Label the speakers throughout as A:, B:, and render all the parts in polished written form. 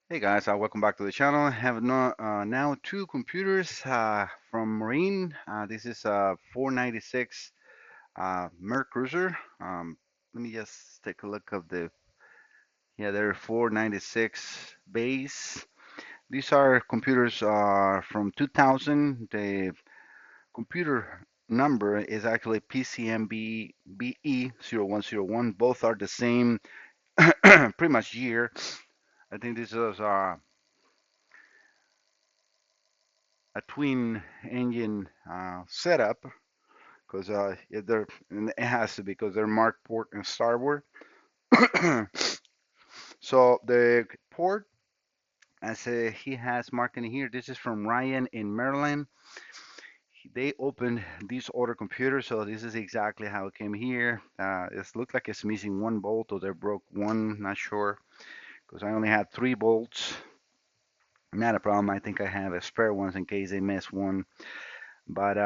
A: Hey guys, welcome back to the channel. I have now two computers from Marine. This is a 496 Merc Cruiser. Let me just take a look of yeah, they're 496 base. These are computers from 2000. The computer number is actually PCMBE0101. Both are the same, pretty much year. I think this is a twin engine setup because it has to be because they're marked port and starboard. So the port, as he has marked in here, this is from Ryan in Maryland. They opened this order computer, so this is exactly how it came here. It looks like it's missing one bolt, or they broke one, not sure, because I only had three bolts. Not a problem. I think I have a spare ones in case they miss one. But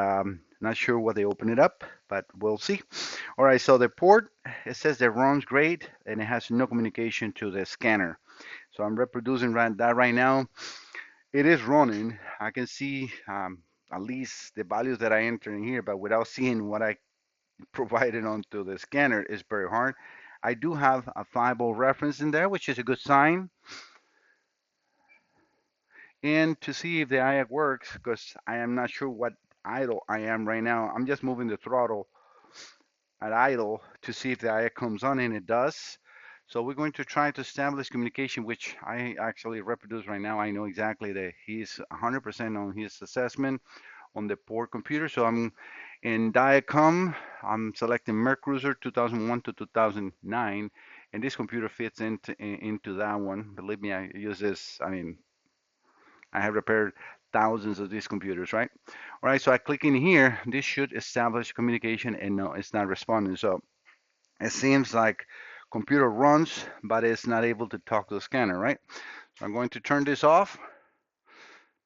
A: not sure what they open it up, but we'll see. All right, so the port, it says that runs great and it has no communication to the scanner. So I'm reproducing that right now. It is running. I can see at least the values that I enter in here, but without seeing what I provided onto the scanner is very hard. I do have a 5-volt reference in there, which is a good sign. And to see if the IAC works, because I am not sure what idle I am right now. I'm just moving the throttle at idle to see if the IA comes on, and it does. So we're going to try to establish communication, which I actually reproduce right now. I know exactly that he's 100% on his assessment on the port computer. So I'm in Diacom. I'm selecting Merc Cruiser 2001 to 2009, and this computer fits into that one. Believe me, I use this. I mean, I have repaired thousands of these computers, right? All right, so I click in here. This should establish communication, and no, it's not responding. So it seems like computer runs, but it's not able to talk to the scanner, right? So I'm going to turn this off.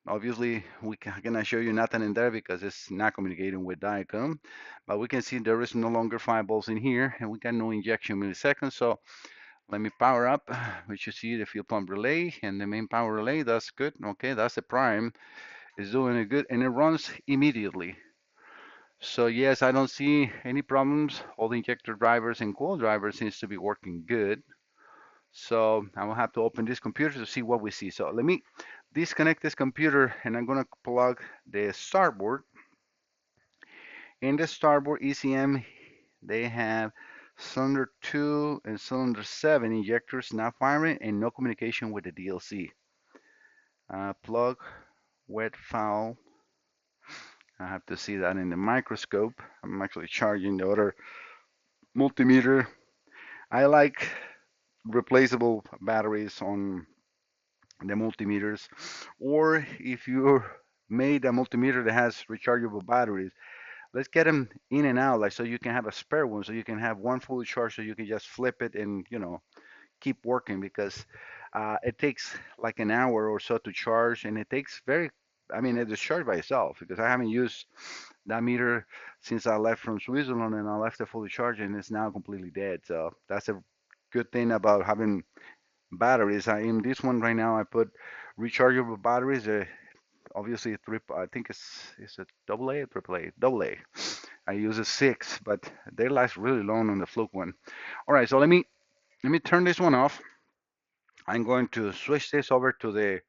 A: Obviously, I cannot show you nothing in there because it's not communicating with Diacom, but we can see there is no longer 5 volts in here, and we got no injection milliseconds. So let me power up. We should see the fuel pump relay and the main power relay. That's good. Okay, that's the prime. It's doing it good, and it runs immediately. So yes, I don't see any problems. All the injector drivers and coil drivers seems to be working good. So I will have to open this computer to see what we see. So let me disconnect this computer, and I'm gonna plug the starboard. In the starboard ECM, they have cylinder 2 and cylinder 7 injectors not firing and no communication with the DLC. Plug wet foul. I have to see that in the microscope. I'm actually charging the other multimeter. I like replaceable batteries on the multimeters, or if you made a multimeter that has rechargeable batteries, let's get them in and out, like so you can have a spare one, so you can have one fully charged, so you can just flip it and keep working because it takes like an hour or so to charge, and it takes I mean, it is charged by itself because I haven't used that meter since I left from Switzerland, and I left it fully charged and it's now completely dead. So that's a good thing about having batteries. In this one right now, I put rechargeable batteries. Obviously, I think it's a double A or triple A. Double A. I use a 6, but they last really long on the Fluke one. All right, so let me turn this one off. I'm going to switch this over to the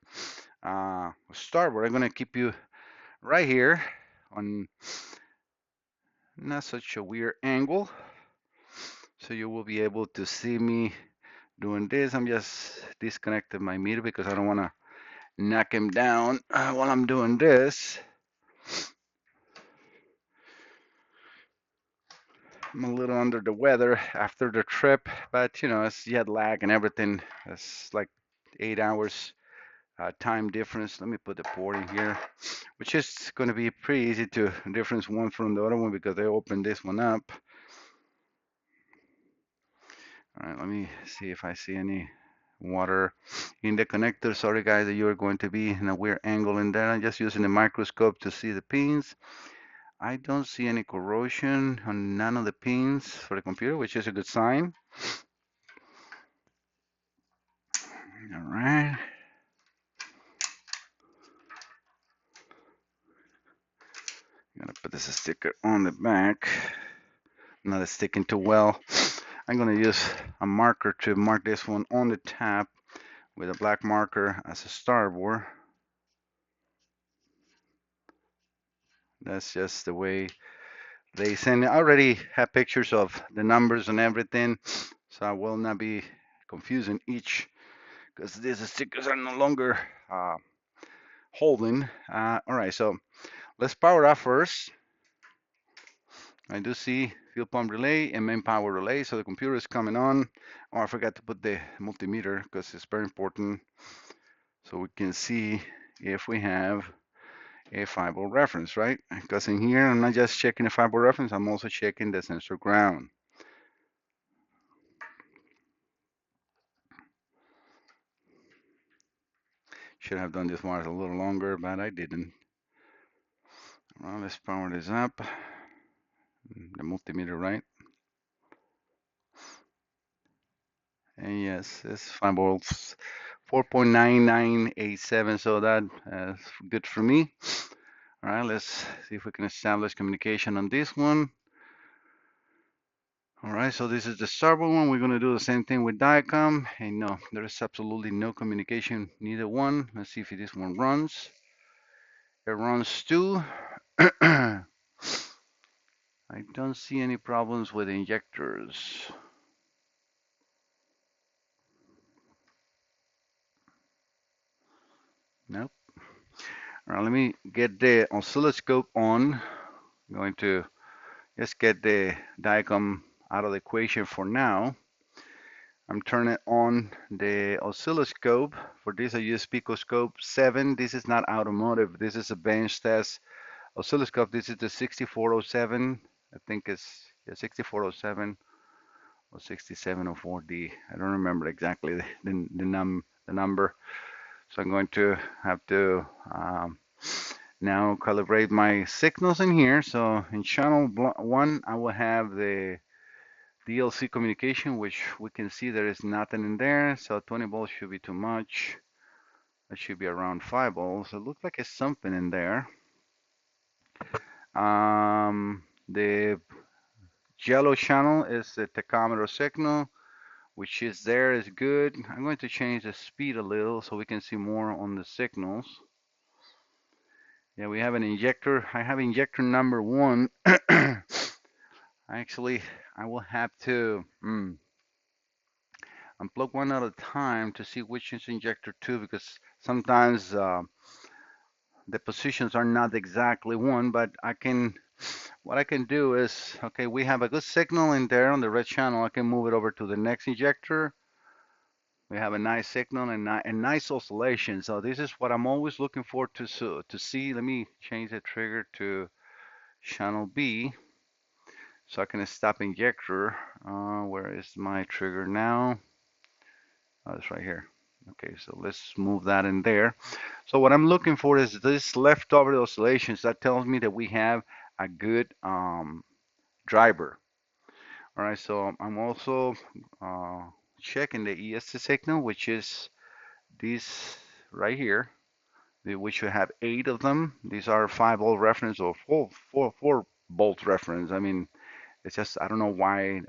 A: starboard. I'm going to keep you right here on not such a weird angle, so you will be able to see me doing this. I'm just disconnecting my meter because I don't want to knock him down while I'm doing this. I'm a little under the weather after the trip, but it's jet lag and everything. It's like 8 hours time difference. Let me put the port in here, which is going to be pretty easy to difference one from the other one because they opened this one up. All right, let me see if I see any water in the connector. Sorry guys that you're going to be in a weird angle in there. I'm just using the microscope to see the pins. I don't see any corrosion on none of the pins for the computer, which is a good sign. All right. put this sticker on the back. Not sticking too well. I'm going to use a marker to mark this one on the tab with a black marker as a starboard. That's just the way they send it. I already have pictures of the numbers and everything, so I will not be confusing each because these stickers are no longer holding. All right, so let's power off first. I do see fuel pump relay and main power relay, so the computer is coming on. Oh, I forgot to put the multimeter because it's very important so we can see if we have a 5-volt reference, right? Because in here, I'm not just checking the 5-volt reference, I'm also checking the sensor ground. Should have done this wire a little longer, but I didn't. Well, let's power this up. The multimeter, right? And yes, it's 5 volts, 4.9987, so that's good for me. All right, let's see if we can establish communication on this one. All right, so this is the starboard one. We're going to do the same thing with Diacom. And no, there is absolutely no communication, neither one. Let's see if this one runs. It runs too. I don't see any problems with injectors. Nope. All right, let me get the oscilloscope on. I'm going to just get the Diacom out of the equation for now. I'm turning on the oscilloscope. For this, I use Picoscope 7. This is not automotive. This is a bench test oscilloscope. This is the 6407. I think it's 6407 or 6704D. I don't remember exactly the number. So I'm going to have to now calibrate my signals in here. So in channel 1, I will have the DLC communication, which we can see there is nothing in there. So 20 volts should be too much. That should be around 5 volts. It looks like it's something in there. The yellow channel is the tachometer signal, which is there, is good. I'm going to change the speed a little so we can see more on the signals. Yeah, we have an injector. I have injector number 1. Actually, I will have to unplug one at a time to see which is injector 2 because sometimes the positions are not exactly one, but what I can do is, okay, we have a good signal in there on the red channel. I can move it over to the next injector. We have a nice signal and nice oscillation. So this is what I'm always looking for to see. Let me change the trigger to channel B so I can stop injector. Where is my trigger now? Oh, it's right here. Okay, so let's move that in there. So what I'm looking for is this leftover oscillations. That tells me that we have a good driver. All right, so I'm also checking the ESC signal, which is this right here, which we have 8 of them. These are 5-volt reference or 4-volt reference. I mean, it's just, I don't know why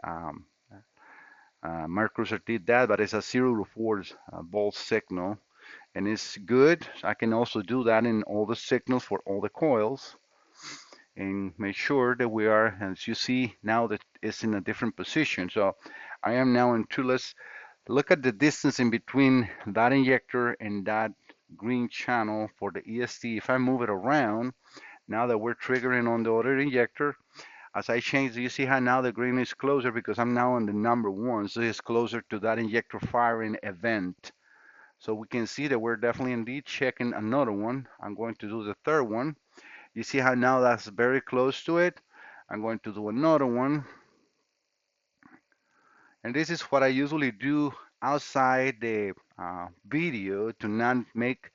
A: Mercury did that, but it's a 0 to 4 volt signal, and it's good. I can also do that in all the signals for all the coils and make sure that we are, as you see now, that it's in a different position. So I am now in 2. Let's look at the distance in between that injector and that green channel for the EST. If I move it around, now that we're triggering on the other injector, as I change, you see how now the green is closer because I'm now on the number 1, so it's closer to that injector firing event. So we can see that we're definitely indeed checking another one. I'm going to do the third one. You see how now that's very close to it. I'm going to do another one. And this is what I usually do outside the video to not make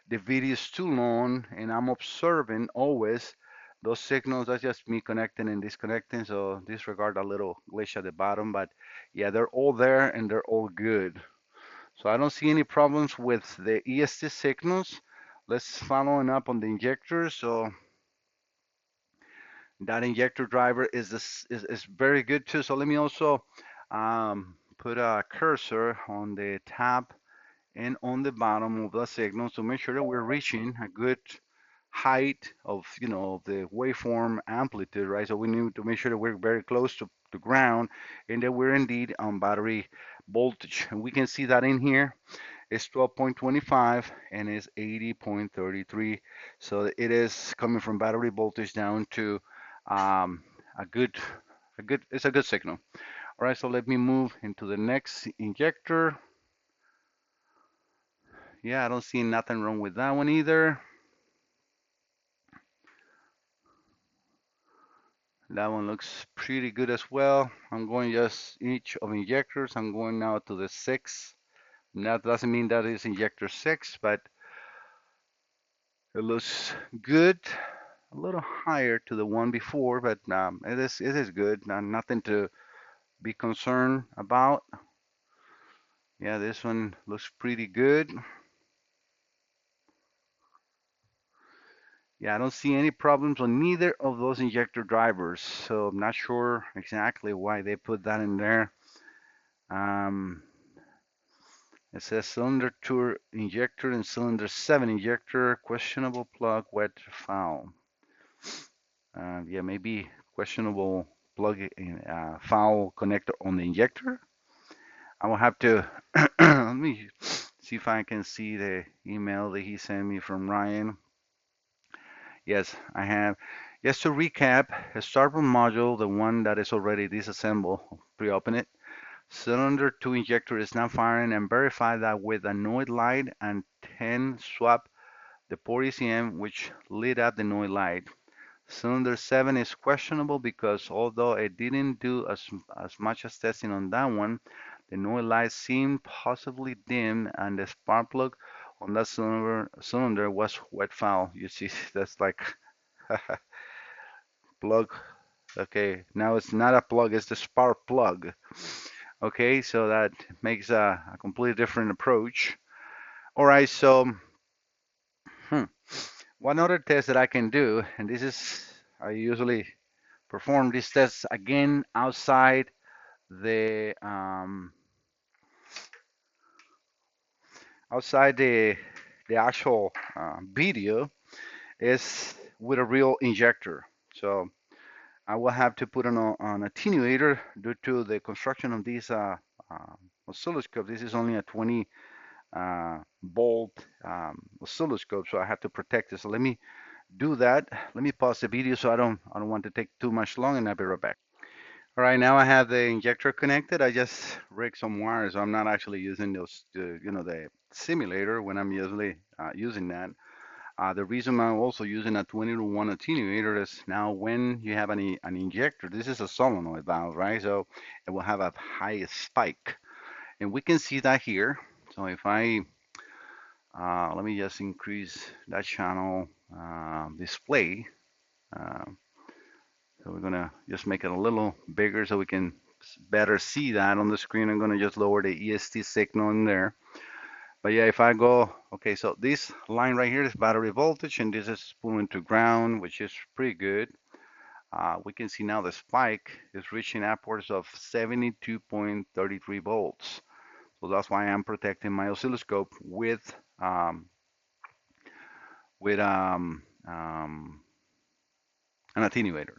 A: the videos too long, and I'm observing always those signals. That's just me connecting and disconnecting, so disregard a little glitch at the bottom, but yeah, they're all there and they're all good. So I don't see any problems with the EST signals. Let's follow up on the injectors. So That injector driver is this is very good too. So let me also put a cursor on the tab and on the bottom of the signal to make sure that we're reaching a good height of, the waveform amplitude, right? So we need to make sure that we're very close to the ground and that we're indeed on battery voltage. And we can see that in here it's 12.25 and it's 80.33. So it is coming from battery voltage down to um, it's a good signal. All right, so let me move into the next injector. Yeah, I don't see nothing wrong with that one either. That one looks pretty good as well. I'm going just each of injectors. I'm going now to the 6. That doesn't mean that is injector 6, but it looks good. A little higher to the one before, but it is good. Nothing to be concerned about. Yeah, this one looks pretty good. Yeah, I don't see any problems on neither of those injector drivers, so I'm not sure exactly why they put that in there. Um, it says cylinder 2 injector and cylinder 7 injector, questionable plug, wet, foul. Yeah, maybe questionable plug in foul connector on the injector. I will have to let me see if I can see the email that he sent me from Ryan. Yes, I have. Just to recap, a starboard module, the one that is already disassembled, pre-open it. Cylinder 2 injector is now firing and verify that with a noid light and 10 swap the port ECM which lit up the noid light. Cylinder 7 is questionable because although it didn't do as much as testing on that one, the noise light seemed possibly dim and the spark plug on that cylinder was wet foul. You see, that's like plug. Okay, now it's not a plug, it's the spark plug. Okay, so that makes a completely different approach. All right, so hmm, one other test that I can do, and this is, I usually perform these tests again the um, outside the actual video is with a real injector. So I will have to put on an attenuator due to the construction of these oscilloscope. This is only a 20 volt oscilloscope, so I have to protect this. So let me do that. Let me pause the video so I don't want to take too much long, and I'll be right back. All right, now I have the injector connected. I just rigged some wires. I'm not actually using those, the simulator when I'm usually using that. The reason I'm also using a 20 to 1 attenuator is now when you have an injector, this is a solenoid valve, right? So it will have a high spike. And we can see that here. So if let me just increase that channel display. Uh, so we're gonna just make it a little bigger so we can better see that on the screen. I'm gonna just lower the EST signal in there. But yeah, if I go, okay, so this line right here is battery voltage, and this is pulling to ground, which is pretty good. We can see now the spike is reaching upwards of 72.33 volts. So that's why I'm protecting my oscilloscope um, with an attenuator.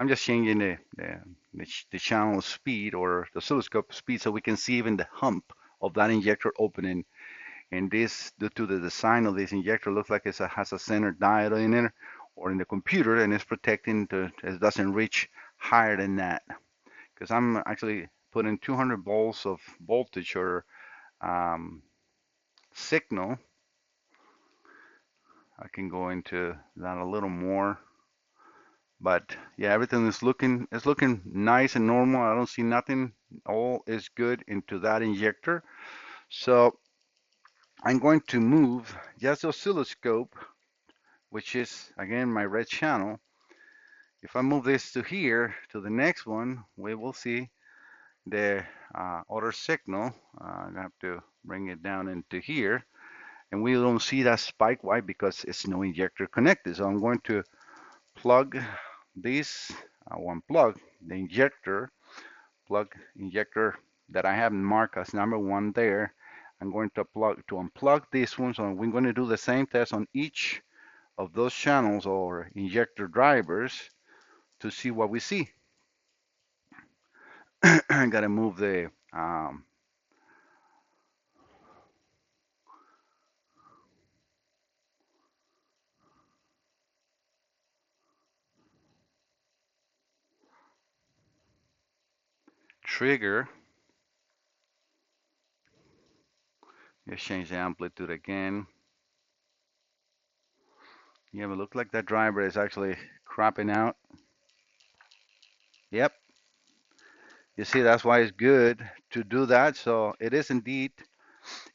A: I'm just changing the channel speed or the oscilloscope speed so we can see even the hump of that injector opening. And this, due to the design of this injector, looks like it has a center diode in it or in the computer, and it's protecting it doesn't reach higher than that. Because I'm actually putting 200 volts of voltage or um, signal. I can go into that a little more. But yeah, everything is looking nice and normal. I don't see nothing. All is good into that injector. So I'm going to move just the oscilloscope, which is again my red channel. If I move this to here, to the next one, we will see the other signal. I have to bring it down into here, and we don't see that spike. Why? Because it's no injector connected. So I'm going to plug this, I will unplug the plug injector that I have marked as number 1 there. I'm going to unplug this one, so we're going to do the same test on each of those channels or injector drivers to see what we see. I gotta move the trigger. Let's change the amplitude again. Yeah, but it looks like that driver is actually cropping out. Yep. You see, that's why it's good to do that. So it is indeed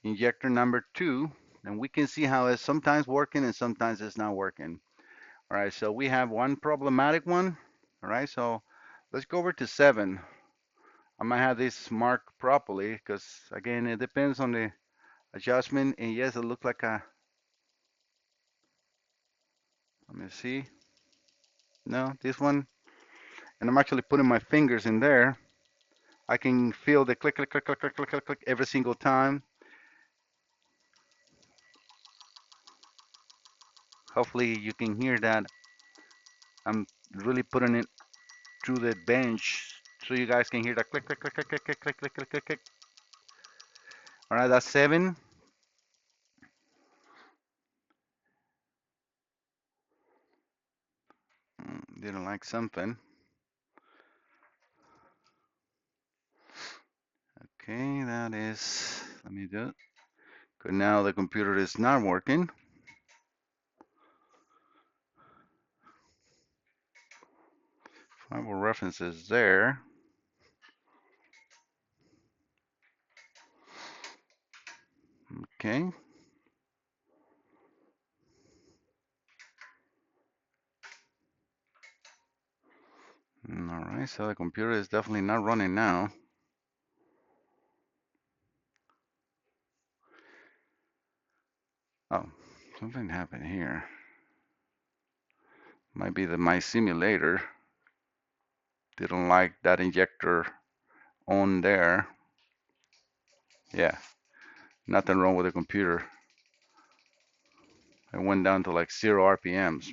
A: injector number 2, and we can see how it's sometimes working and sometimes it's not working. All right, so we have one problematic one. All right, so let's go over to 7. I might have this marked properly because, again, it depends on the adjustment. And yes, it looks like a, let me see. No, this one. And I'm actually putting my fingers in there. I can feel the click, click, click, click, click, click, click, click every single time. Hopefully you can hear that. I'm really putting it through the bench so you guys can hear that click, click, click, click, click, click, click, click, click, click, click. All right, that's 7. Didn't like something. Okay, that is, let me do it. Good, now the computer is not working. Bible references there. Okay. All right, so the computer is definitely not running now. Oh, something happened here. Might be my simulator didn't like that injector on there. Yeah, nothing wrong with the computer. It went down to like 0 RPMs.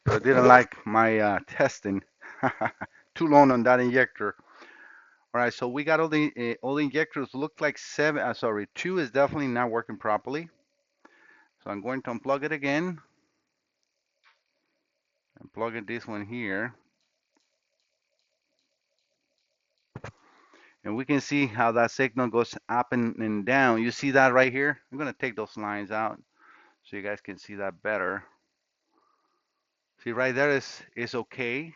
A: So it didn't like my testing. Too long on that injector. All right, so we got all the injectors. Look like 7. Sorry, 2 is definitely not working properly. So I'm going to unplug it again. And plug in this one here. And we can see how that signal goes up and down. You see that right here? I'm going to take those lines out so you guys can see that better. See right there is okay.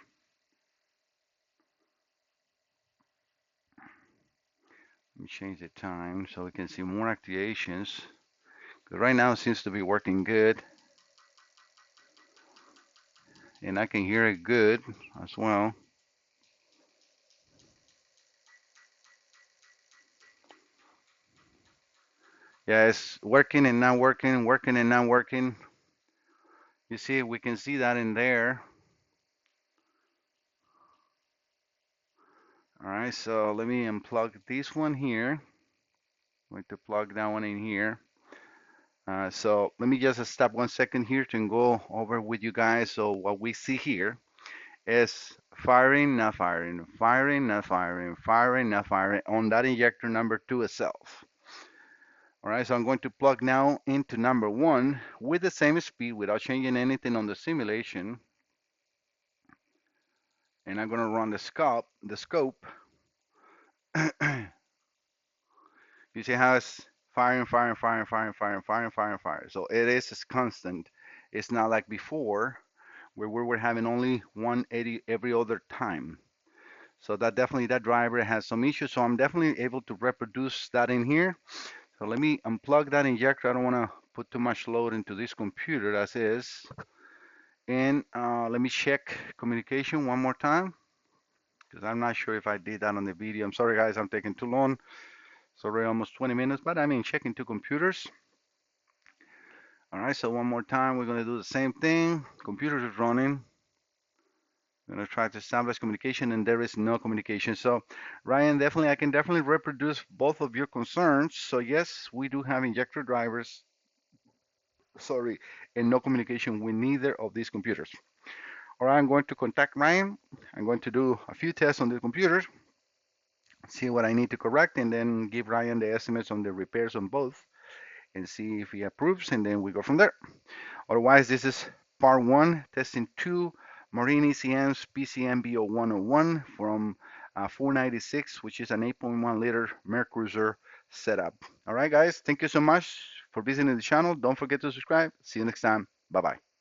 A: Let me change the time so we can see more activations. Right now it seems to be working good. And I can hear it good as well. Yeah, it's working and not working, working and not working. You see, we can see that in there. All right, so let me unplug this one here. I'm going to plug that one in here. So let me just stop 1 second here to go over with you guys. So what we see here is firing, not firing, firing, not firing, firing, not firing on that injector number 2 itself. All right, so I'm going to plug now into number 1 with the same speed without changing anything on the simulation. And I'm going to run the scope. You see how it's firing, firing, firing, firing, firing, firing, firing, firing. So it is constant. It's not like before where we were having only 180 every other time. So that definitely, that driver has some issues. So I'm definitely able to reproduce that in here. So let me unplug that injector. I don't want to put too much load into this computer as is. And let me check communication one more time because I'm not sure if I did that on the video. I'm sorry guys, I'm taking too long. It's already almost 20 minutes, but I mean checking two computers. All right, so one more time, we're going to do the same thing. Computer is running. I'm going to try to establish communication, and there is no communication. So, Ryan, definitely, I can definitely reproduce both of your concerns. So, yes, we do have injector drivers, sorry, and no communication with neither of these computers. All right, I'm going to contact Ryan. I'm going to do a few tests on the computer, see what I need to correct, and then give Ryan the estimates on the repairs on both and see if he approves, and then we go from there. Otherwise, this is part one, testing two Marine ECM's PCMBE0101 from 496, which is an 8.1 liter Merc Cruiser setup. All right, guys, thank you so much for visiting the channel. Don't forget to subscribe. See you next time. Bye bye.